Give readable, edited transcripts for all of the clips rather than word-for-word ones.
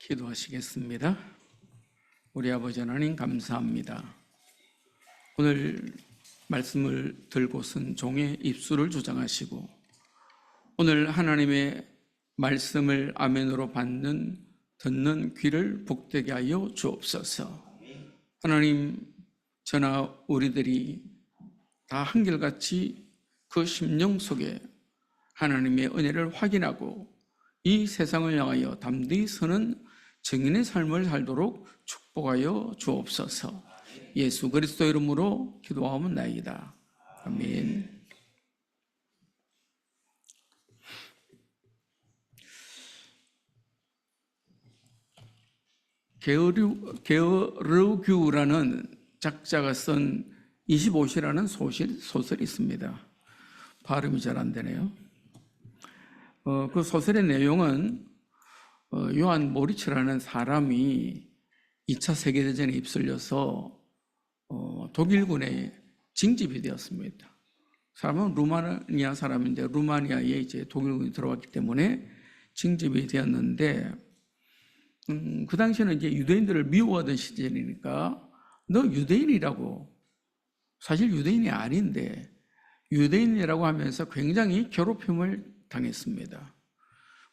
기도하시겠습니다. 우리 아버지 하나님 감사합니다. 오늘 말씀을 들고 쓴 종의 입술을 주장하시고 오늘 하나님의 말씀을 아멘으로 듣는 귀를 복되게 하여 주옵소서. 하나님, 저나 우리들이 다 한결같이 그 심령 속에 하나님의 은혜를 확인하고 이 세상을 향하여 담대히 서는 증인의 삶을 살도록 축복하여 주옵소서. 예수 그리스도 이름으로 기도하옵나이다. 아멘. 게르르규라는 작자가 쓴 25시라는 소설이 있습니다. 발음이 잘 안 되네요. 그 소설의 내용은 요한 모리츠라는 사람이 2차 세계대전에 휩쓸려서 독일군에 징집이 되었습니다. 사람은 루마니아 사람인데 루마니아에 이제 독일군이 들어왔기 때문에 징집이 되었는데 그 당시에는 이제 유대인들을 미워하던 시절이니까 너 유대인이라고, 사실 유대인이 아닌데 유대인이라고 하면서 굉장히 괴롭힘을 당했습니다.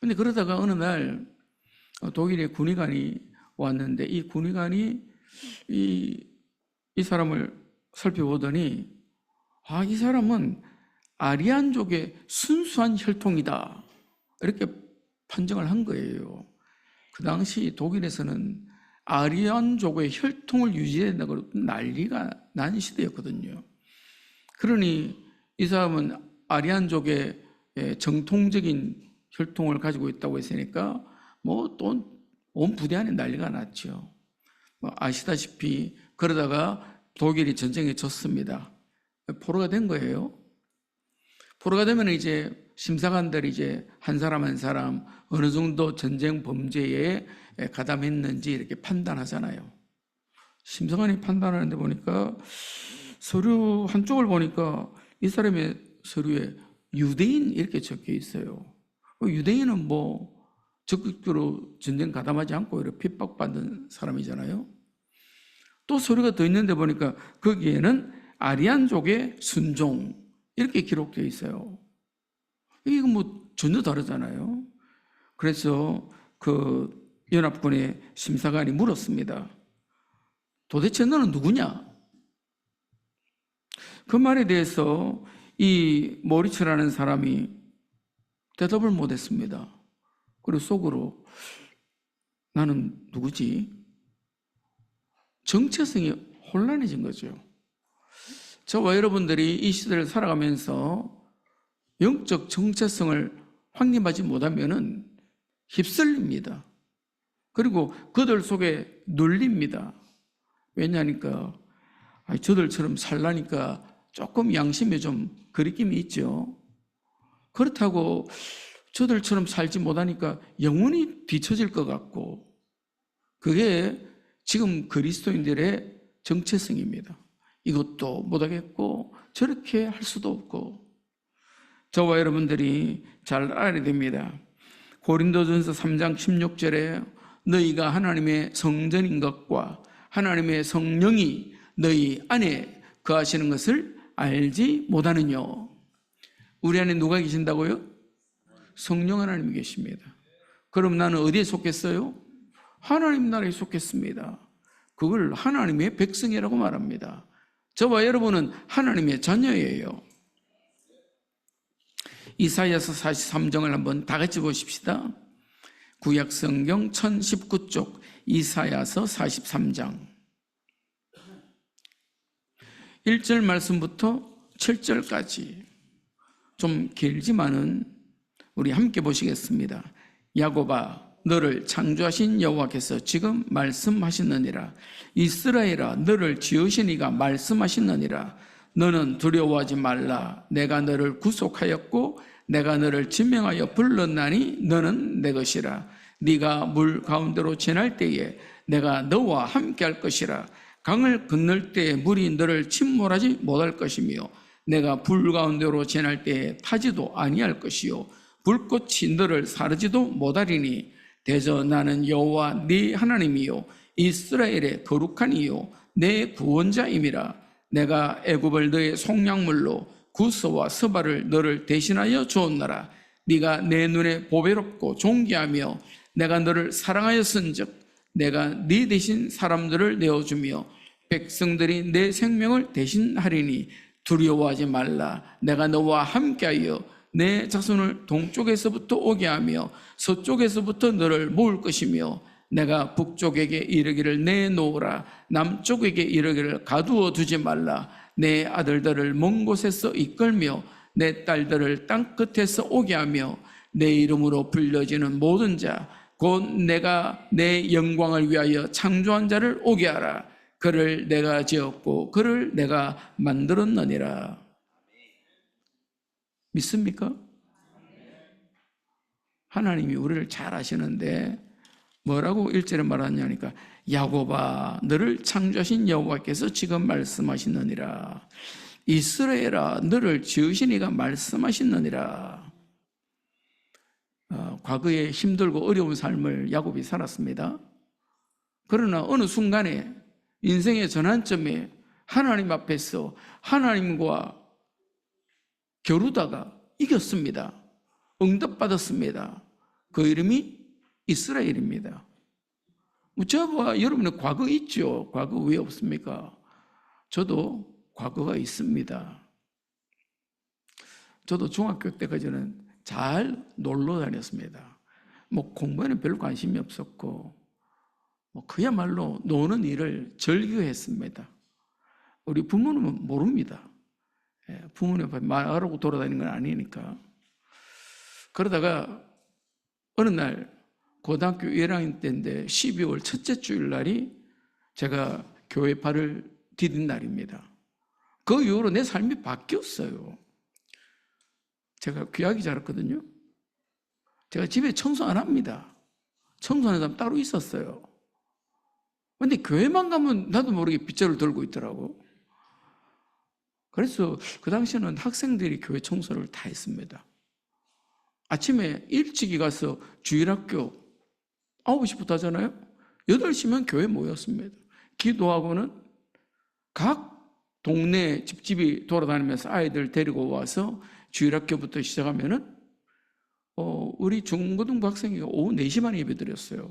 근데 그러다가 어느 날 독일의 군의관이 왔는데 이 군의관이 이 사람을 살펴보더니 이 사람은 아리안족의 순수한 혈통이다, 이렇게 판정을 한 거예요. 그 당시 독일에서는 아리안족의 혈통을 유지한다고 난리가 난 시대였거든요. 그러니 이 사람은 아리안족의 정통적인 혈통을 가지고 있다고 했으니까 또 온 부대 안에 난리가 났죠. 아시다시피 그러다가 독일이 전쟁에 졌습니다. 포로가 된 거예요. 포로가 되면 이제 심사관들이 이제 한 사람 한 사람 어느 정도 전쟁 범죄에 가담했는지 이렇게 판단하잖아요. 심사관이 판단하는데 보니까 서류 한쪽을 보니까 이 사람의 서류에 유대인 이렇게 적혀 있어요. 유대인은 적극적으로 전쟁 가담하지 않고 이렇게 핍박받는 사람이잖아요. 또 서류가 더 있는데 보니까 거기에는 아리안족의 순종 이렇게 기록되어 있어요. 이거 전혀 다르잖아요. 그래서 그 연합군의 심사관이 물었습니다. 도대체 너는 누구냐? 그 말에 대해서 이 모리츠라는 사람이 대답을 못했습니다. 그리고 속으로 나는 누구지? 정체성이 혼란해진 거죠. 저와 여러분들이 이 시대를 살아가면서 영적 정체성을 확립하지 못하면 휩쓸립니다. 그리고 그들 속에 눌립니다. 왜냐하니까 저들처럼 살라니까 조금 양심에 좀 거리낌이 있죠. 그렇다고 저들처럼 살지 못하니까 영혼이 뒤처질 것 같고, 그게 지금 그리스도인들의 정체성입니다. 이것도 못하겠고 저렇게 할 수도 없고. 저와 여러분들이 잘 알아야 됩니다. 고린도전서 3장 16절에 너희가 하나님의 성전인 것과 하나님의 성령이 너희 안에 거하시는 것을 알지 못하느냐. 우리 안에 누가 계신다고요? 성령 하나님이 계십니다. 그럼 나는 어디에 속했어요? 하나님 나라에 속했습니다. 그걸 하나님의 백성이라고 말합니다. 저와 여러분은 하나님의 자녀예요. 이사야서 43장을 한번 다 같이 보십시다. 구약성경 1019쪽 이사야서 43장 1절 말씀부터 7절까지 좀 길지만은 우리 함께 보시겠습니다. 야곱아, 너를 창조하신 여호와께서 지금 말씀하시느니라. 이스라엘아, 너를 지으신 이가 말씀하시느니라. 너는 두려워하지 말라. 내가 너를 구속하였고 내가 너를 지명하여 불렀나니 너는 내 것이라. 네가 물 가운데로 지날 때에 내가 너와 함께 할 것이라. 강을 건널 때에 물이 너를 침몰하지 못할 것이며 내가 불 가운데로 지날 때에 타지도 아니할 것이요 불꽃이 너를 사르지도 못하리니 대저 나는 여호와 네 하나님이요 이스라엘의 거룩한 이요 내 구원자임이라. 내가 애굽을 너의 속량물로 구서와 스바를 너를 대신하여 주었노라. 네가 내 눈에 보배롭고 존귀하며 내가 너를 사랑하였은즉 내가 네 대신 사람들을 내어주며 백성들이 내 생명을 대신하리니 두려워하지 말라. 내가 너와 함께하여 내 자손을 동쪽에서부터 오게 하며 서쪽에서부터 너를 모을 것이며 내가 북쪽에게 이르기를 내놓으라. 남쪽에게 이르기를 가두어 두지 말라. 내 아들들을 먼 곳에서 이끌며 내 딸들을 땅끝에서 오게 하며 내 이름으로 불려지는 모든 자 곧 내가 내 영광을 위하여 창조한 자를 오게 하라. 그를 내가 지었고 그를 내가 만들었느니라. 믿습니까? 하나님이 우리를 잘 아시는데 뭐라고 1절에 말하냐니까 야곱아 너를 창조하신 여호와께서 지금 말씀하시느니라. 이스라엘아 너를 지으신 이가 말씀하시느니라. 과거에 힘들고 어려운 삶을 야곱이 살았습니다. 그러나 어느 순간에 인생의 전환점에 하나님 앞에서 하나님과 겨루다가 이겼습니다. 응답받았습니다. 그 이름이 이스라엘입니다. 저와 여러분의 과거 있죠? 과거 왜 없습니까? 저도 과거가 있습니다. 저도 중학교 때까지는 잘 놀러 다녔습니다. 공부에는 별로 관심이 없었고 그야말로 노는 일을 즐겨했습니다. 우리 부모님은 모릅니다. 부모님 앞에 말하고 돌아다니는 건 아니니까. 그러다가 어느 날 고등학교 1학년 때인데 12월 첫째 주일 날이 제가 교회 발을 디딘 날입니다. 그 이후로 내 삶이 바뀌었어요. 제가 귀하게 자랐거든요. 제가 집에 청소 안 합니다. 청소하는 사람 따로 있었어요. 근데 교회만 가면 나도 모르게 빗자루 들고 있더라고. 그래서 그 당시에는 학생들이 교회 청소를 다 했습니다. 아침에 일찍이 가서 주일학교 9시부터 하잖아요. 8시면 교회 모였습니다. 기도하고는 각 동네 집집이 돌아다니면서 아이들 데리고 와서 주일학교부터 시작하면은 우리 중고등부 학생이 오후 4시 반에 예배 드렸어요.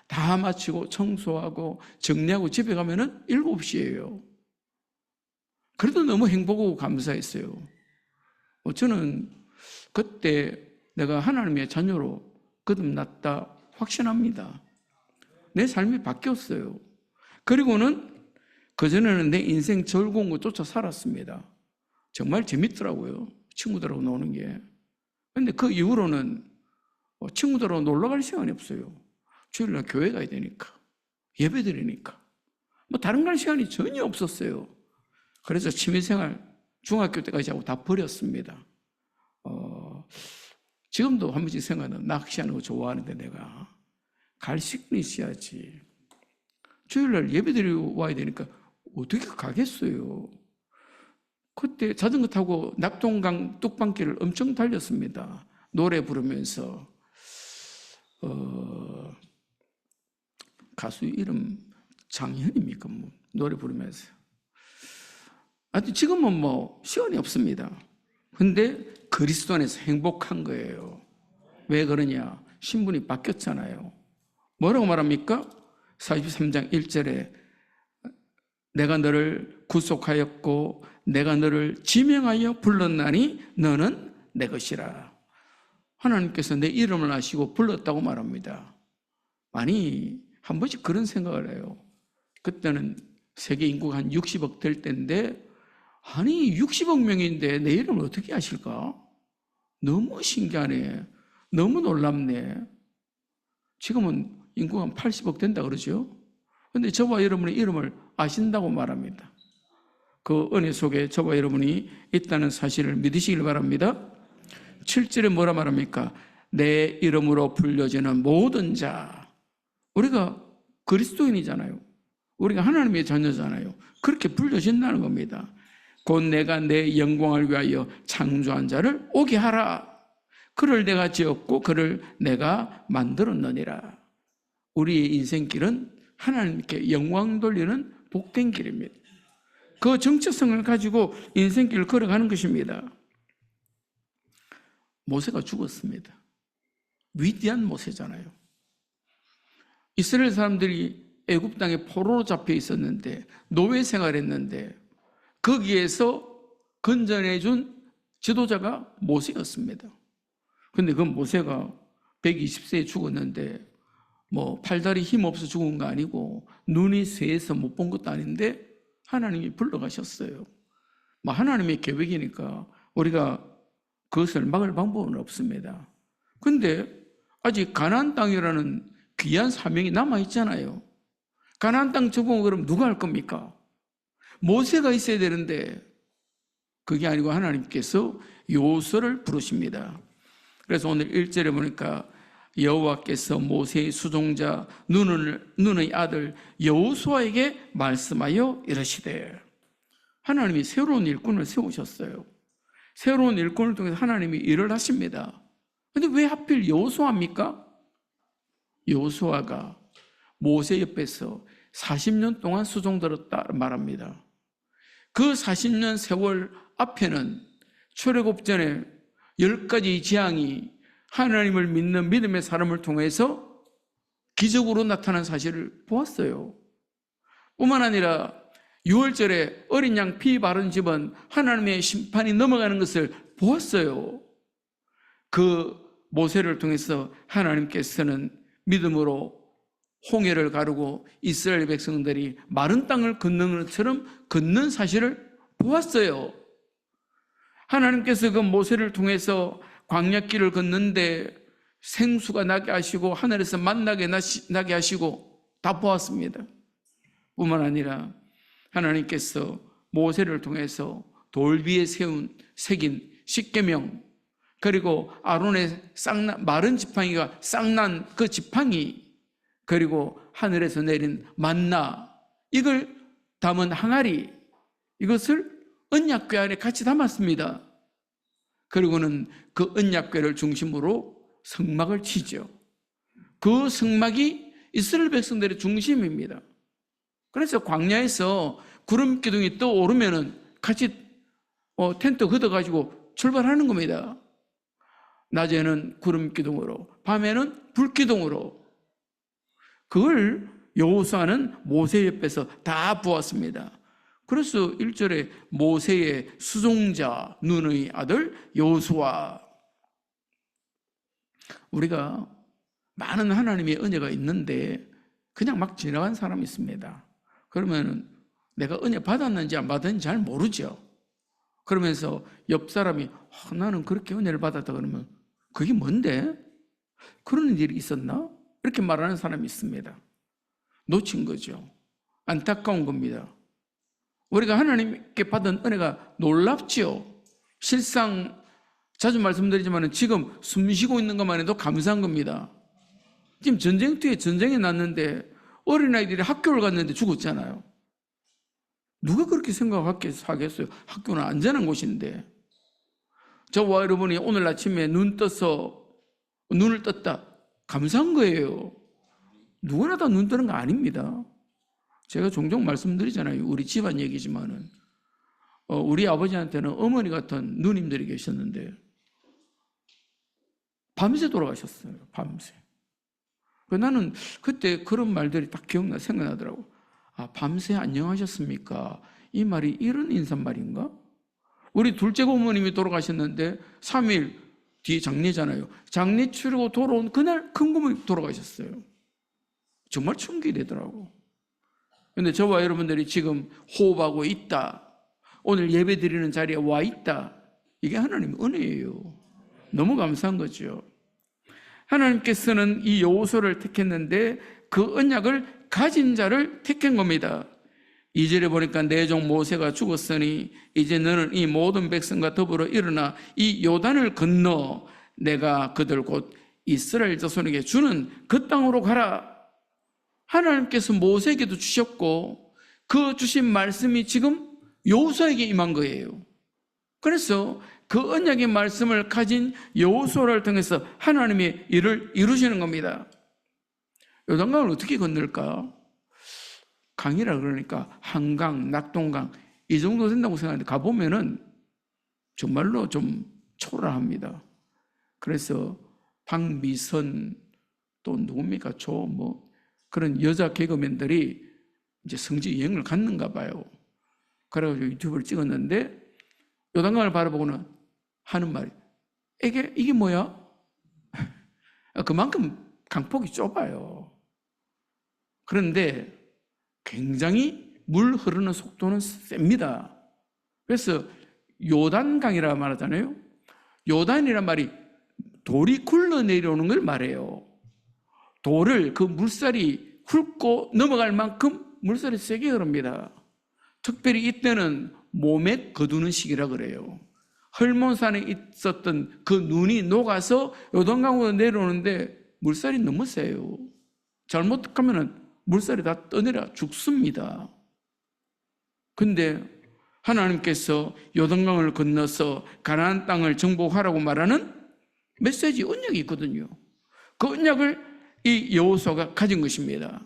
다 마치고 청소하고 정리하고 집에 가면은 7시예요. 그래도 너무 행복하고 감사했어요. 저는 그때 내가 하나님의 자녀로 거듭났다 확신합니다. 내 삶이 바뀌었어요. 그리고는 그전에는 내 인생 즐거운 거 쫓아 살았습니다. 정말 재밌더라고요. 친구들하고 노는 게. 근데 그 이후로는 친구들하고 놀러 갈 시간이 없어요. 주일날 교회 가야 되니까. 예배 드리니까. 다른 갈 시간이 전혀 없었어요. 그래서 취미생활 중학교 때까지 하고 다 버렸습니다. 지금도 한 번씩 생각하는 낚시하는 거 좋아하는데 내가 갈 시간이 있어야지. 주일날 예배 드리고 와야 되니까 어떻게 가겠어요. 그때 자전거 타고 낙동강 뚝방길을 엄청 달렸습니다. 노래 부르면서 가수 이름 장현입니까? 노래 부르면서. 하여튼 지금은 시간이 없습니다. 근데 그리스도 안에서 행복한 거예요. 왜 그러냐? 신분이 바뀌었잖아요. 뭐라고 말합니까? 43장 1절에 내가 너를 구속하였고 내가 너를 지명하여 불렀나니 너는 내 것이라. 하나님께서 내 이름을 아시고 불렀다고 말합니다. 많이 한 번씩 그런 생각을 해요. 그때는 세계 인구가 한 60억 될 때인데 아니 60억 명인데 내 이름을 어떻게 아실까? 너무 신기하네. 너무 놀랍네. 지금은 인구가 한 80억 된다 그러죠. 그런데 저와 여러분의 이름을 아신다고 말합니다. 그 은혜 속에 저와 여러분이 있다는 사실을 믿으시길 바랍니다. 7절에 뭐라 말합니까? 내 이름으로 불려지는 모든 자. 우리가 그리스도인이잖아요. 우리가 하나님의 자녀잖아요. 그렇게 불려진다는 겁니다. 곧 내가 내 영광을 위하여 창조한 자를 오게 하라. 그를 내가 지었고 그를 내가 만들었느니라. 우리의 인생길은 하나님께 영광 돌리는 복된 길입니다. 그 정체성을 가지고 인생길을 걸어가는 것입니다. 모세가 죽었습니다. 위대한 모세잖아요. 이스라엘 사람들이 애굽 땅에 포로로 잡혀 있었는데, 노예 생활했는데 거기에서 건져내 준 지도자가 모세였습니다. 근데 그 모세가 120세에 죽었는데 팔다리 힘 없어 죽은 거 아니고 눈이 쇠해서 못 본 것도 아닌데 하나님이 불러가셨어요. 하나님의 계획이니까 우리가 그것을 막을 방법은 없습니다. 근데 아직 가나안 땅이라는 귀한 사명이 남아있잖아요. 가나안 땅 적응을 그럼 누가 할 겁니까? 모세가 있어야 되는데 그게 아니고 하나님께서 여호수아를 부르십니다. 그래서 오늘 1절에 보니까 여호와께서 모세의 수종자 눈의 아들 여호수아에게 말씀하여 이르시되, 하나님이 새로운 일꾼을 세우셨어요. 새로운 일꾼을 통해서 하나님이 일을 하십니다. 그런데 왜 하필 여호수아입니까? 여호수아가 모세 옆에서 40년 동안 수종들었다 말합니다. 그 40년 세월 앞에는 출애굽 전에 10가지 재앙이 하나님을 믿는 믿음의 사람을 통해서 기적으로 나타난 사실을 보았어요. 뿐만 아니라 6월절에 어린 양 피 바른 집은 하나님의 심판이 넘어가는 것을 보았어요. 그 모세를 통해서 하나님께서는 믿음으로 홍해를 가르고 이스라엘 백성들이 마른 땅을 걷는 것처럼 걷는 사실을 보았어요. 하나님께서 그 모세를 통해서 광야길을 걷는데 생수가 나게 하시고 하늘에서 만나게 나게 하시고 다 보았습니다. 뿐만 아니라 하나님께서 모세를 통해서 돌 위에 새긴 십계명, 그리고 아론의 마른 지팡이가 쌍난 그 지팡이, 그리고 하늘에서 내린 만나, 이걸 담은 항아리, 이것을 언약궤 안에 같이 담았습니다. 그리고는 그 언약궤를 중심으로 성막을 치죠. 그 성막이 이스라엘 백성들의 중심입니다. 그래서 광야에서 구름 기둥이 떠오르면은 같이 텐트 걷어가지고 출발하는 겁니다. 낮에는 구름 기둥으로, 밤에는 불 기둥으로. 그걸 여호수아는 모세 옆에서 다 보았습니다. 그래서 1절에 모세의 수종자 눈의 아들 여호수아. 우리가 많은 하나님의 은혜가 있는데 그냥 막 지나간 사람이 있습니다. 그러면 내가 은혜 받았는지 안 받았는지 잘 모르죠. 그러면서 옆 사람이 나는 그렇게 은혜를 받았다 그러면 그게 뭔데? 그런 일이 있었나? 이렇게 말하는 사람이 있습니다. 놓친 거죠. 안타까운 겁니다. 우리가 하나님께 받은 은혜가 놀랍지요. 실상 자주 말씀드리지만 지금 숨쉬고 있는 것만 해도 감사한 겁니다. 지금 전쟁터에 전쟁이 났는데 어린아이들이 학교를 갔는데 죽었잖아요. 누가 그렇게 생각하겠어요? 학교는 안전한 곳인데. 저와 여러분이 오늘 아침에 눈을 떴다. 감사한 거예요. 누구나 다 눈 뜨는 거 아닙니다. 제가 종종 말씀드리잖아요. 우리 집안 얘기지만은 우리 아버지한테는 어머니 같은 누님들이 계셨는데 밤새 돌아가셨어요. 밤새. 나는 그때 그런 말들이 딱 생각나더라고. 밤새 안녕하셨습니까? 이 말이 이런 인사말인가? 우리 둘째 고모님이 돌아가셨는데 3일 뒤에 장례잖아요. 장례 치르고 돌아온 그날 큰 고모님이 돌아가셨어요. 정말 충격이 되더라고. 근데 저와 여러분들이 지금 호흡하고 있다, 오늘 예배 드리는 자리에 와 있다, 이게 하나님의 은혜예요. 너무 감사한 거죠. 하나님께서는 이 여호수아를 택했는데 그 언약을 가진 자를 택한 겁니다. 2절에 보니까 내 종 모세가 죽었으니 이제 너는 이 모든 백성과 더불어 일어나 이 요단을 건너 내가 그들 곧 이스라엘 자손에게 주는 그 땅으로 가라. 하나님께서 모세에게도 주셨고 그 주신 말씀이 지금 여호수아에게 임한 거예요. 그래서 그 언약의 말씀을 가진 여호수아를 통해서 하나님의 일을 이루시는 겁니다. 요단강을 어떻게 건널까? 강이라 그러니까 한강, 낙동강 이 정도 된다고 생각하는데 가보면은 정말로 좀 초라합니다. 그래서 박미선 또 누굽니까? 그런 여자 개그맨들이 이제 성지 여행을 갔는가 봐요. 그래가지고 유튜브를 찍었는데 요단강을 바라보고는 하는 말이 이게 뭐야? 그만큼 강폭이 좁아요. 그런데 굉장히 물 흐르는 속도는 셉니다. 그래서 요단강이라 말하잖아요. 요단이란 말이 돌이 굴러 내려오는 걸 말해요. 돌을 그 물살이 훑고 넘어갈 만큼 물살이 세게 흐릅니다. 특별히 이때는 몸에 거두는 시기라 그래요. 헐몬산에 있었던 그 눈이 녹아서 요단강으로 내려오는데 물살이 너무 세요. 잘못하면 물살이 다 떠내려 죽습니다. 근데 하나님께서 요단강을 건너서 가나안 땅을 정복하라고 말하는 메시지 언약이 있거든요. 그 언약을 이 여호수아가 가진 것입니다.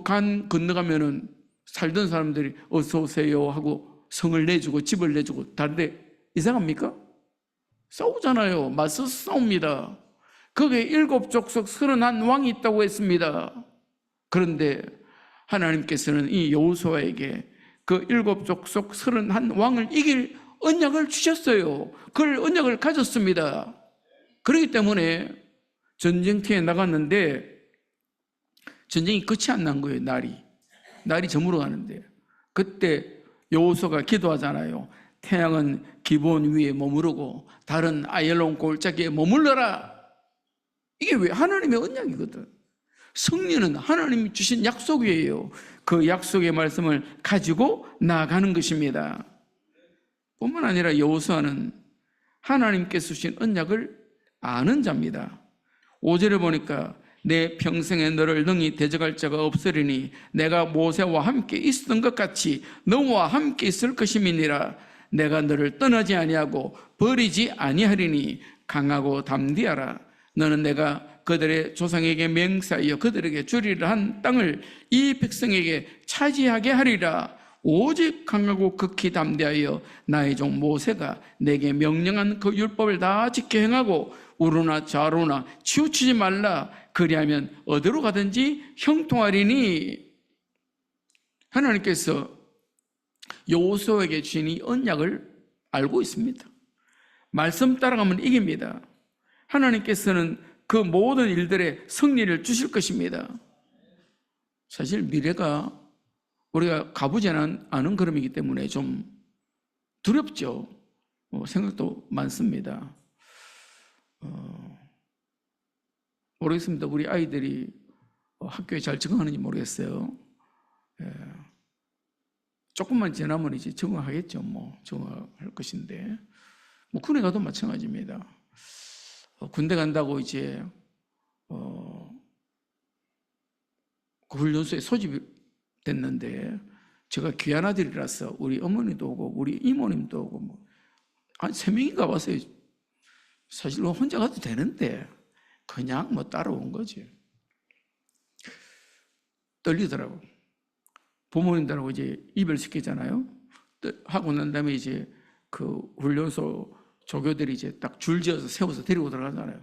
간 건너가면은 살던 사람들이 어서 오세요 하고 성을 내주고 집을 내주고 다른데 이상합니까? 싸우잖아요. 맞서 싸웁니다. 거기에 7족속 31왕이 있다고 했습니다. 그런데 하나님께서는 이 여호수아에게 그 7족속 31왕을 이길 언약을 주셨어요. 그 언약을 가졌습니다. 그렇기 때문에 전쟁터에 나갔는데 전쟁이 끝이 안 난 거예요. 날이 저물어 가는데 그때 여호수아가 기도하잖아요. 태양은 기본 위에 머무르고 달은 아얄론 골짜기에 머물러라. 이게 왜 하나님의 언약이거든. 승리는 하나님이 주신 약속이에요. 그 약속의 말씀을 가지고 나아가는 것입니다. 뿐만 아니라 여호수아는 하나님께서 주신 언약을 아는 자입니다. 5절에 보니까 내 평생에 너를 능히 대적할 자가 없으리니 내가 모세와 함께 있었던 것 같이 너와 함께 있을 것임이니라. 내가 너를 떠나지 아니하고 버리지 아니하리니 강하고 담대하라. 너는 내가 그들의 조상에게 맹세하여 그들에게 주리라 한 땅을 이 백성에게 차지하게 하리라. 오직 강하고 극히 담대하여 나의 종 모세가 내게 명령한 그 율법을 다 지켜 행하고 우로나 좌로나 치우치지 말라. 그리하면 어디로 가든지 형통하리니. 하나님께서 여호수아에게 주신 이 언약을 알고 있습니다. 말씀 따라가면 이깁니다. 하나님께서는 그 모든 일들의 승리를 주실 것입니다. 사실 미래가 우리가 가보지 않은 걸음이기 때문에 좀 두렵죠. 생각도 많습니다. 모르겠습니다. 우리 아이들이 학교에 잘 적응하는지 모르겠어요. 조금만 지나면 이제 적응하겠죠. 적응할 것인데. 군에 가도 마찬가지입니다. 군대 간다고 이제 그 훈련소에 소집이 됐는데 제가 귀한 아들이라서 우리 어머니도 오고 우리 이모님도 오고 한 3명인가 왔어요. 사실 혼자 가도 되는데 그냥 따라온 거지. 떨리더라고. 부모님들하고 이제 이별시키잖아요. 하고 난 다음에 이제 그 훈련소 조교들이 이제 딱 줄지어서 세워서 데리고 들어가잖아요.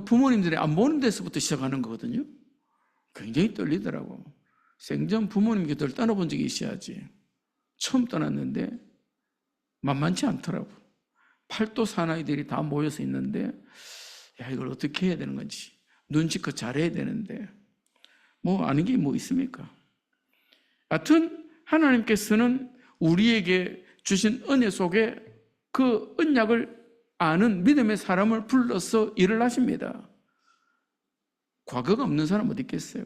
부모님들이 안 보는 데서부터 시작하는 거거든요. 굉장히 떨리더라고. 생전 부모님 곁을 떠나본 적이 있어야지. 처음 떠났는데 만만치 않더라고. 팔도 사나이들이 다 모여서 있는데 이걸 어떻게 해야 되는 건지 눈치껏 잘해야 되는데 아는 게 있습니까? 하여튼 하나님께서는 우리에게 주신 은혜 속에 그 언약을 아는 믿음의 사람을 불러서 일을 하십니다. 과거가 없는 사람 어디 있겠어요?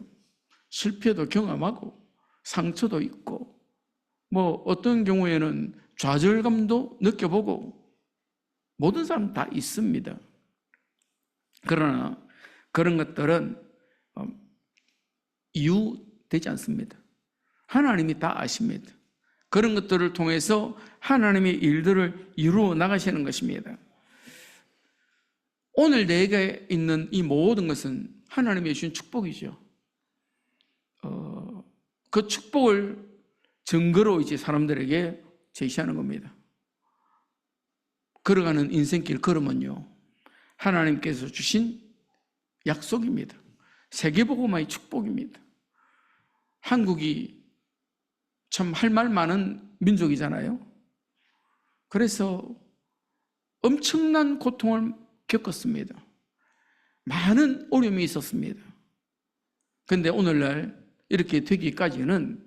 실패도 경험하고 상처도 있고 어떤 경우에는 좌절감도 느껴보고 모든 사람 다 있습니다. 그러나 그런 것들은 이유되지 않습니다. 하나님이 다 아십니다. 그런 것들을 통해서 하나님의 일들을 이루어 나가시는 것입니다. 오늘 내게 있는 이 모든 것은 하나님이 주신 축복이죠. 그 축복을 증거로 이제 사람들에게 제시하는 겁니다. 걸어가는 인생길 걸으면요, 하나님께서 주신 약속입니다. 세계복음화의 축복입니다. 한국이 참 할 말 많은 민족이잖아요. 그래서 엄청난 고통을 겪었습니다. 많은 어려움이 있었습니다. 그런데 오늘날 이렇게 되기까지는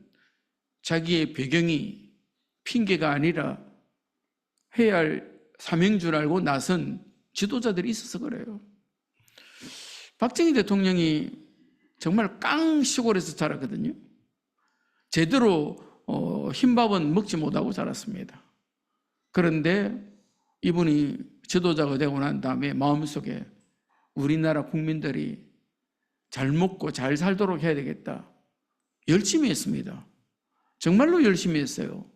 자기의 배경이 핑계가 아니라 해야 할 사명인 줄 알고 나선 지도자들이 있어서 그래요. 박정희 대통령이 정말 깡 시골에서 자랐거든요. 제대로 흰밥은 먹지 못하고 자랐습니다. 그런데 이분이 지도자가 되고 난 다음에 마음속에 우리나라 국민들이 잘 먹고 잘 살도록 해야 되겠다. 열심히 했습니다. 정말로 열심히 했어요.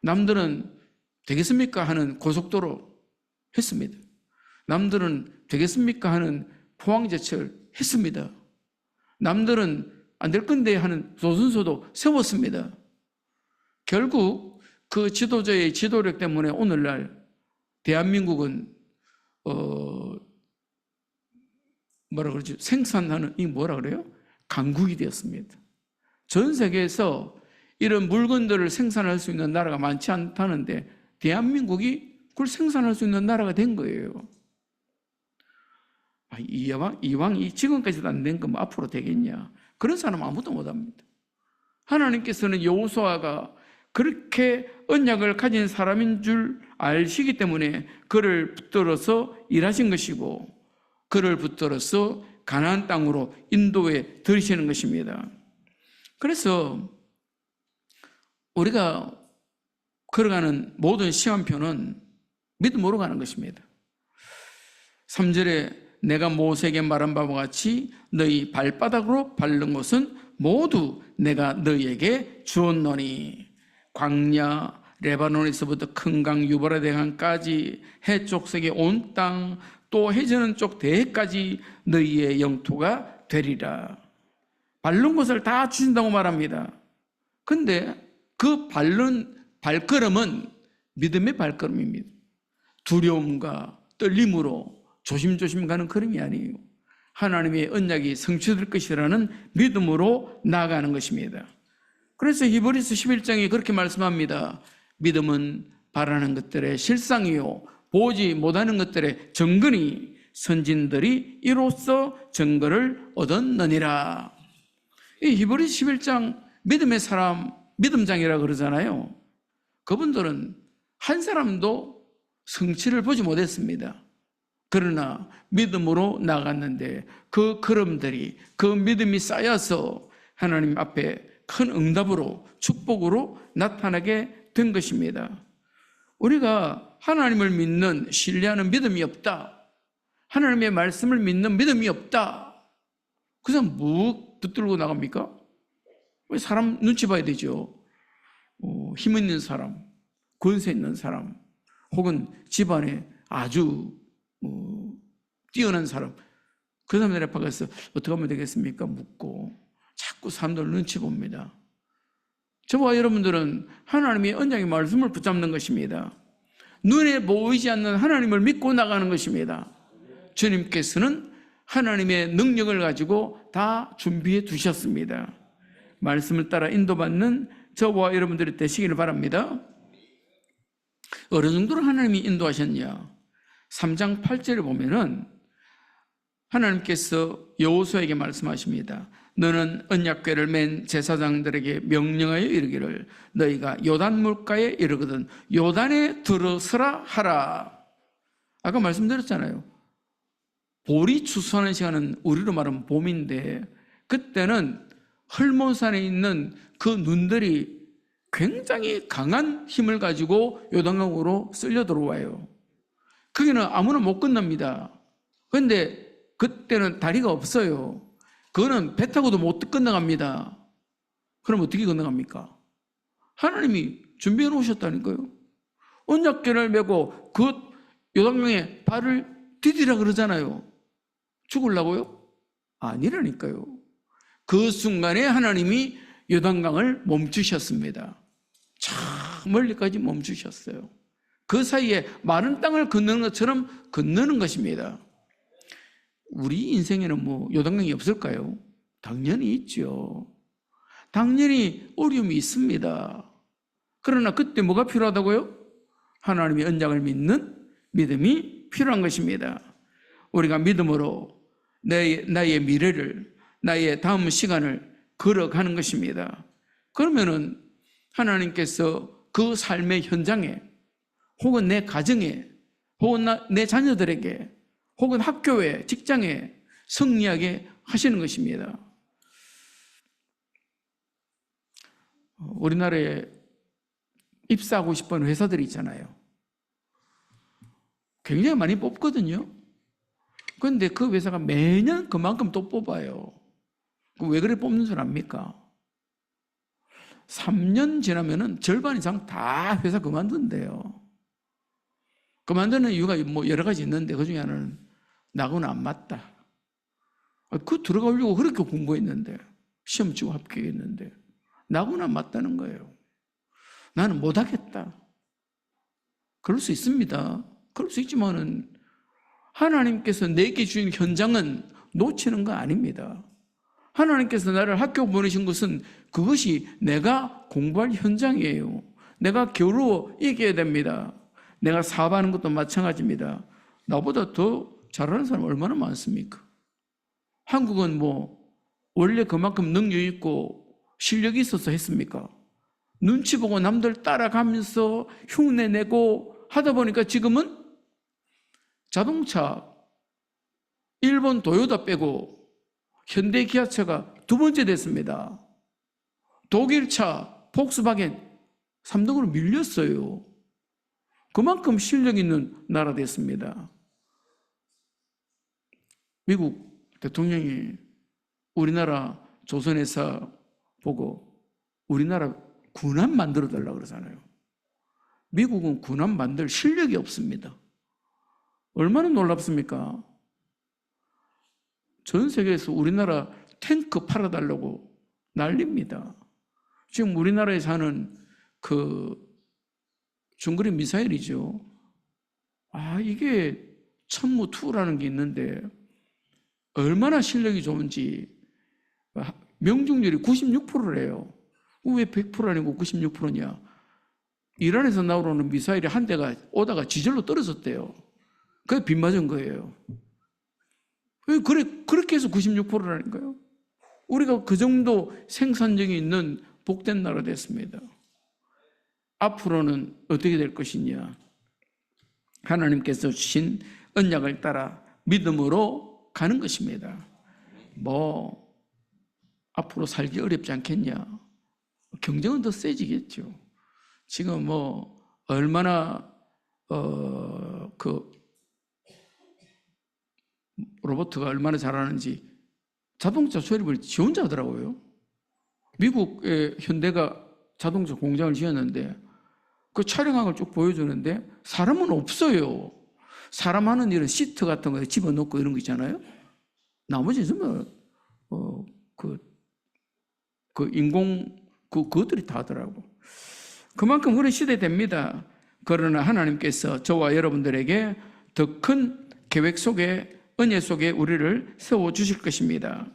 남들은 되겠습니까 하는 고속도로 했습니다. 남들은 되겠습니까 하는 포항제철 했습니다. 남들은 안 될 건데 하는 조선소도 세웠습니다. 결국 그 지도자의 지도력 때문에 오늘날 대한민국은 뭐라 그러지? 생산하는 이 뭐라 그래요? 강국이 되었습니다. 전 세계에서 이런 물건들을 생산할 수 있는 나라가 많지 않다는데 대한민국이 그걸 생산할 수 있는 나라가 된 거예요. 이왕 지금까지도 안 된 거면 앞으로 되겠냐? 그런 사람 아무도 못합니다. 하나님께서는 여호수아가 그렇게 언약을 가진 사람인 줄 아시기 때문에 그를 붙들어서 일하신 것이고 그를 붙들어서 가나안 땅으로 인도해 들이시는 것입니다. 그래서 우리가 걸어가는 모든 시간표는 믿음으로 가는 것입니다. 3절에 내가 모세에게 말한 바와 같이 너희 발바닥으로 밟는 것은 모두 내가 너희에게 주었노니 광야 레바논에서부터 큰 강 유브라데 강까지 해쪽색의 온 땅 또 해저는 쪽 대해까지 너희의 영토가 되리라. 밟는 것을 다 주신다고 말합니다. 근데 그 밟는 발걸음은 믿음의 발걸음입니다. 두려움과 떨림으로 조심조심 가는 걸음이 아니에요. 하나님의 언약이 성취될 것이라는 믿음으로 나아가는 것입니다. 그래서 히브리서 11장에 그렇게 말씀합니다. 믿음은 바라는 것들의 실상이요 보지 못하는 것들의 증거니 선진들이 이로써 증거를 얻었느니라. 이 히브리서 11장 믿음의 사람 믿음장이라 그러잖아요. 그분들은 한 사람도 성취를 보지 못했습니다. 그러나 믿음으로 나갔는데 그 걸음들이 그 믿음이 쌓여서 하나님 앞에 큰 응답으로 축복으로 나타나게 된 것입니다. 우리가 하나님을 믿는 신뢰하는 믿음이 없다. 하나님의 말씀을 믿는 믿음이 없다. 그 사람 뭐 붙들고 나갑니까? 왜 사람 눈치 봐야 되죠. 힘 있는 사람, 권세 있는 사람, 혹은 집안에 아주 뛰어난 사람, 그 사람들 앞에 가서 어떻게 하면 되겠습니까? 묻고 자꾸 사람들 눈치 봅니다. 저와 여러분들은 하나님의 언약의 말씀을 붙잡는 것입니다. 눈에 보이지 않는 하나님을 믿고 나가는 것입니다. 주님께서는 하나님의 능력을 가지고 다 준비해 두셨습니다. 말씀을 따라 인도받는 저와 여러분들이 되시기를 바랍니다. 어느 정도로 하나님이 인도하셨냐? 3장 8절을 보면은 하나님께서 여호수아에게 말씀하십니다. 너는 언약궤를 맨 제사장들에게 명령하여 이르기를 너희가 요단 물가에 이르거든 요단에 들어서라 하라. 아까 말씀드렸잖아요. 볼이 추수하는 시간은 우리로 말하면 봄인데 그때는 헐몬산에 있는 그 눈들이 굉장히 강한 힘을 가지고 요단강으로 쓸려 들어와요. 거기는 아무나 못 건넙니다. 그런데 그때는 다리가 없어요. 그거는 배 타고도 못 건너갑니다. 그럼 어떻게 건너갑니까? 하나님이 준비해 놓으셨다니까요. 언약궤를 메고 그 요단강에 발을 디디라 그러잖아요. 죽으려고요? 아니라니까요. 그 순간에 하나님이 요단강을 멈추셨습니다. 저 멀리까지 멈추셨어요. 그 사이에 마른 땅을 건너는 것처럼 건너는 것입니다. 우리 인생에는 뭐 요단강이 없을까요? 당연히 있죠. 당연히 어려움이 있습니다. 그러나 그때 뭐가 필요하다고요? 하나님의 언약을 믿는 믿음이 필요한 것입니다. 우리가 믿음으로 나의 미래를, 나의 다음 시간을 걸어가는 것입니다. 그러면은 하나님께서 그 삶의 현장에, 혹은 내 가정에, 혹은 내 자녀들에게, 혹은 학교에, 직장에 승리하게 하시는 것입니다. 우리나라에 입사하고 싶은 회사들이 있잖아요. 굉장히 많이 뽑거든요. 그런데 그 회사가 매년 그만큼 또 뽑아요. 왜 그래 뽑는 줄 압니까? 3년 지나면은 절반 이상 다 회사 그만둔대요. 그만두는 이유가 뭐 여러 가지 있는데 그 중에 하나는 나하고는 안 맞다. 그 들어가려고 그렇게 공부했는데, 시험 치고 합격했는데 나하고는 안 맞다는 거예요. 나는 못하겠다. 그럴 수 있습니다. 그럴 수 있지만은 하나님께서 내게 주신 현장은 놓치는 거 아닙니다. 하나님께서 나를 학교 보내신 것은 그것이 내가 공부할 현장이에요. 내가 겨루어 이겨야 됩니다. 내가 사업하는 것도 마찬가지입니다. 나보다 더 잘하는 사람 얼마나 많습니까? 한국은 뭐 원래 그만큼 능력 있고 실력이 있어서 했습니까? 눈치 보고 남들 따라가면서 흉내내고 하다 보니까 지금은 자동차 일본 도요타 빼고 현대 기아차가 두 번째 됐습니다. 독일차 폭스바겐 3등으로 밀렸어요. 그만큼 실력 있는 나라 됐습니다. 미국 대통령이 우리나라 조선회사 보고 우리나라 군함 만들어 달라고 그러잖아요. 미국은 군함 만들 실력이 없습니다. 얼마나 놀랍습니까? 전 세계에서 우리나라 탱크 팔아달라고 난립니다. 지금 우리나라에 사는 그 중거리 미사일이죠. 이게 천무2라는 게 있는데 얼마나 실력이 좋은지 명중률이 96%래요. 왜 100% 아니고 96%냐? 이란에서 나오는 미사일이 한 대가 오다가 지절로 떨어졌대요. 그게 빗 맞은 거예요. 그렇게 해서 96%라니까요. 우리가 그 정도 생산력이 있는 복된 나라 됐습니다. 앞으로는 어떻게 될 것이냐? 하나님께서 주신 언약을 따라 믿음으로 가는 것입니다. 뭐 앞으로 살기 어렵지 않겠냐? 경쟁은 더 세지겠죠. 지금 뭐 얼마나 그 로봇가 얼마나 잘하는지 자동차 조립을 지 혼자 하더라고요. 미국의 현대가 자동차 공장을 지었는데 그 촬영한 걸 쭉 보여주는데 사람은 없어요. 사람 하는 일은 시트 같은 거에 집어넣고 이런 거 있잖아요. 나머지 전부 그것들이 다 하더라고. 그만큼 그런 시대 됩니다. 그러나 하나님께서 저와 여러분들에게 더 큰 계획 속에, 은혜 속에 우리를 세워주실 것입니다.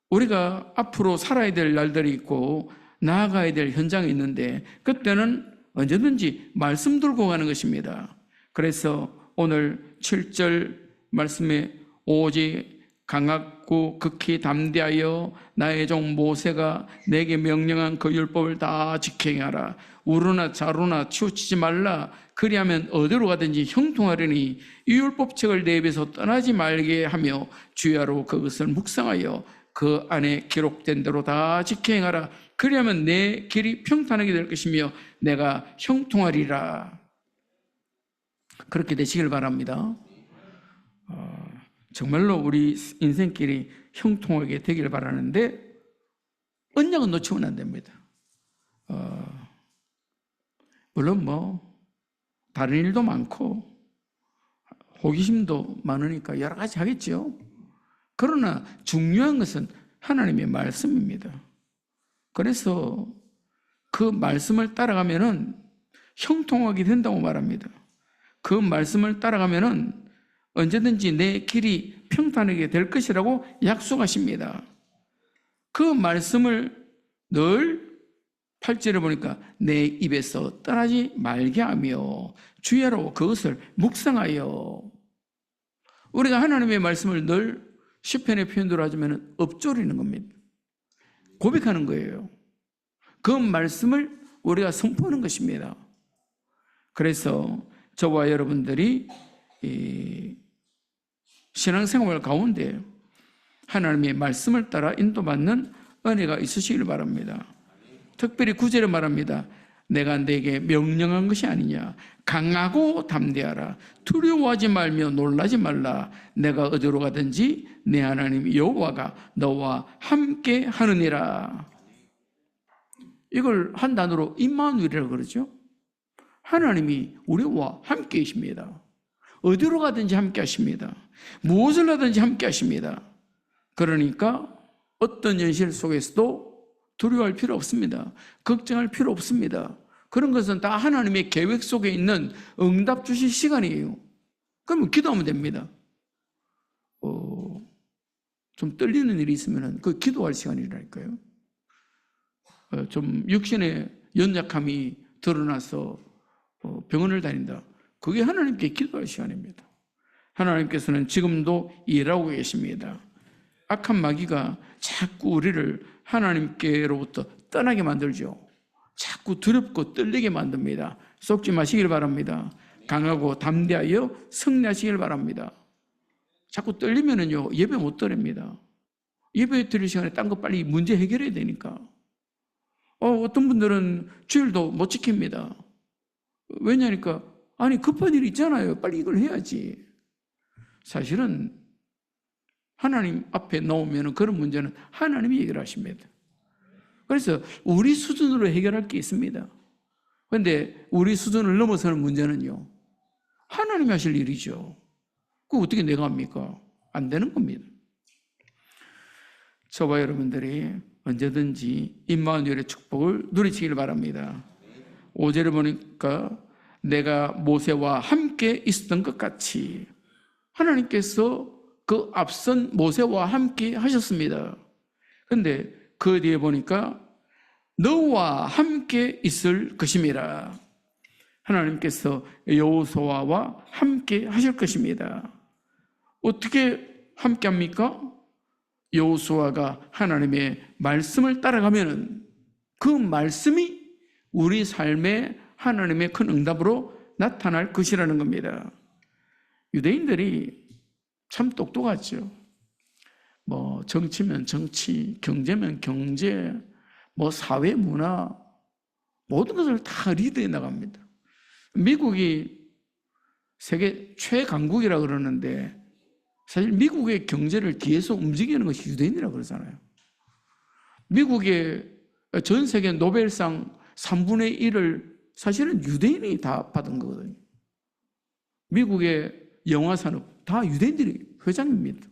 우리가 앞으로 살아야 될 날들이 있고 나아가야 될 현장이 있는데 그때는 언제든지 말씀 들고 가는 것입니다. 그래서 오늘 7절 말씀에 오직 강하고 극히 담대하여 나의 종 모세가 내게 명령한 그 율법을 다 지켜행하라. 우르나 좌로나 치우치지 말라. 그리하면 어디로 가든지 형통하려니 이 율법책을 내 입에서 떠나지 말게 하며 주야로 그것을 묵상하여 그 안에 기록된 대로 다 지켜행하라. 그리하면 내 길이 평탄하게 될 것이며 내가 형통하리라. 그렇게 되시길 바랍니다. 정말로 우리 인생길이 형통하게 되길 바라는데 언약은 놓치면 안 됩니다. 물론 다른 일도 많고 호기심도 많으니까 여러 가지 하겠죠. 그러나 중요한 것은 하나님의 말씀입니다. 그래서 그 말씀을 따라가면은 형통하게 된다고 말합니다. 그 말씀을 따라가면은 언제든지 내 길이 평탄하게 될 것이라고 약속하십니다. 그 말씀을 늘 8절에 보니까 내 입에서 떠나지 말게 하며 주야로 그것을 묵상하여. 우리가 하나님의 말씀을 늘 시편의 표현대로 하자면 읊조리는 겁니다. 고백하는 거예요. 그 말씀을 우리가 선포하는 것입니다. 그래서 저와 여러분들이 신앙생활 가운데 하나님의 말씀을 따라 인도받는 은혜가 있으시길 바랍니다. 특별히 9절에 말합니다. 내가 내게 명령한 것이 아니냐. 강하고 담대하라. 두려워하지 말며 놀라지 말라. 내가 어디로 가든지 내 하나님 여호와가 너와 함께 하느니라. 이걸 한 단어로 임마누엘이라고 그러죠. 하나님이 우리와 함께 계십니다. 어디로 가든지 함께 하십니다. 무엇을 하든지 함께 하십니다. 그러니까 어떤 현실 속에서도 두려워할 필요 없습니다. 걱정할 필요 없습니다. 그런 것은 다 하나님의 계획 속에 있는 응답 주실 시간이에요. 그러면 기도하면 됩니다. 좀 떨리는 일이 있으면 그 기도할 시간이랄까요? 좀 육신의 연약함이 드러나서 병원을 다닌다. 그게 하나님께 기도할 시간입니다. 하나님께서는 지금도 일하고 계십니다. 악한 마귀가 자꾸 우리를 하나님께로부터 떠나게 만들죠. 자꾸 두렵고 떨리게 만듭니다. 썩지 마시길 바랍니다. 강하고 담대하여 승리하시길 바랍니다. 자꾸 떨리면은요, 예배 못 드립니다. 예배 드릴 시간에 딴 거 빨리 문제 해결해야 되니까. 어떤 분들은 주일도 못 지킵니다. 왜냐니까, 아니, 급한 일이 있잖아요. 빨리 이걸 해야지. 사실은 하나님 앞에 놓으면 그런 문제는 하나님이 해결하십니다. 그래서 우리 수준으로 해결할 게 있습니다. 그런데 우리 수준을 넘어서는 문제는요, 하나님이 하실 일이죠. 그거 어떻게 내가 합니까? 안 되는 겁니다. 저와 여러분들이 언제든지 임마누엘의 축복을 누리시길 바랍니다. 5절에 보니까 내가 모세와 함께 있었던 것 같이 하나님께서 그 앞선 모세와 함께 하셨습니다. 그런데 그 뒤에 보니까 너와 함께 있을 것임이라. 하나님께서 여호수아와 함께 하실 것입니다. 어떻게 함께 합니까? 여호수아가 하나님의 말씀을 따라가면 그 말씀이 우리 삶에 하나님의 큰 응답으로 나타날 것이라는 겁니다. 유대인들이 참 똑똑하죠. 정치면 정치, 경제면 경제, 사회 문화, 모든 것을 다 리드해 나갑니다. 미국이 세계 최강국이라 그러는데 사실 미국의 경제를 뒤에서 움직이는 것이 유대인이라고 그러잖아요. 미국의 전 세계 노벨상 3분의 1을 사실은 유대인이 다 받은 거거든요. 미국의 영화산업 다 유대인들이 회장입니다.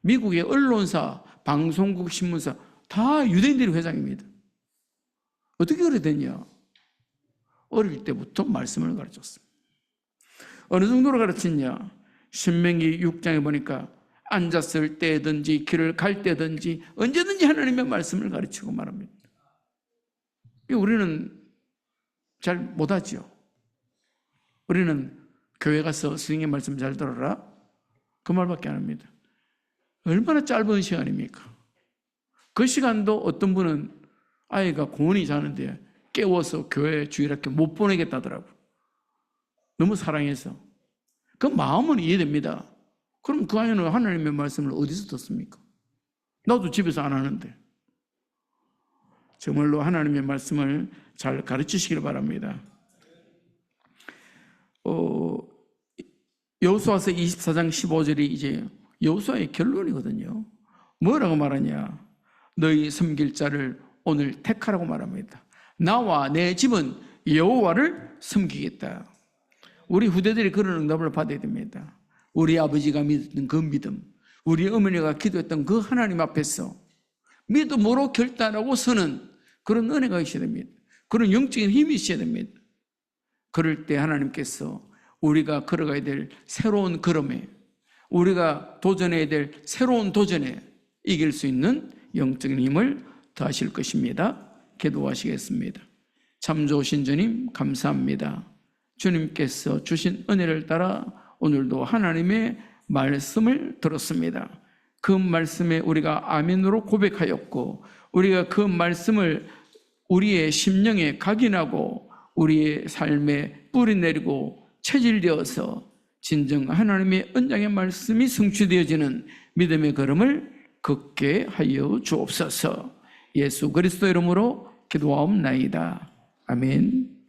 미국의 언론사, 방송국, 신문사 다 유대인들이 회장입니다. 어떻게 그래 됐냐? 어릴 때부터 말씀을 가르쳤습니다. 어느 정도로 가르쳤냐? 신명기 6장에 보니까 앉았을 때든지 길을 갈 때든지 언제든지 하나님의 말씀을 가르치고 말합니다. 우리는 잘 못하죠. 우리는 교회 가서 스승의 말씀 잘 들어라, 그 말밖에 안 합니다. 얼마나 짧은 시간입니까? 그 시간도 어떤 분은 아이가 고은이 자는데 깨워서 교회 주일학교 못 보내겠다더라고요. 너무 사랑해서. 그 마음은 이해됩니다. 그럼 그 아이는 하나님의 말씀을 어디서 듣습니까? 나도 집에서 안 하는데. 정말로 하나님의 말씀을 잘 가르치시길 바랍니다. 여호수아서 24장 15절이 이제 여호수아의 결론이거든요. 뭐라고 말하냐? 너희 섬길 자를 오늘 택하라고 말합니다. 나와 내 집은 여호와를 섬기겠다. 우리 후대들이 그런 응답을 받아야 됩니다. 우리 아버지가 믿었던 그 믿음, 우리 어머니가 기도했던 그 하나님 앞에서 믿음으로 결단하고 서는 그런 은혜가 있어야 됩니다. 그런 영적인 힘이 있어야 됩니다. 그럴 때 하나님께서 우리가 걸어가야 될 새로운 걸음에, 우리가 도전해야 될 새로운 도전에 이길 수 있는 영적인 힘을 더하실 것입니다. 기도하시겠습니다. 참 좋으신 주님 감사합니다. 주님께서 주신 은혜를 따라 오늘도 하나님의 말씀을 들었습니다. 그 말씀에 우리가 아멘으로 고백하였고, 우리가 그 말씀을 우리의 심령에 각인하고 우리의 삶에 뿌리내리고 체질되어서 진정 하나님의 언장의 말씀이 성취되어지는 믿음의 걸음을 걷게 하여 주옵소서. 예수 그리스도 이름으로 기도하옵나이다. 아멘.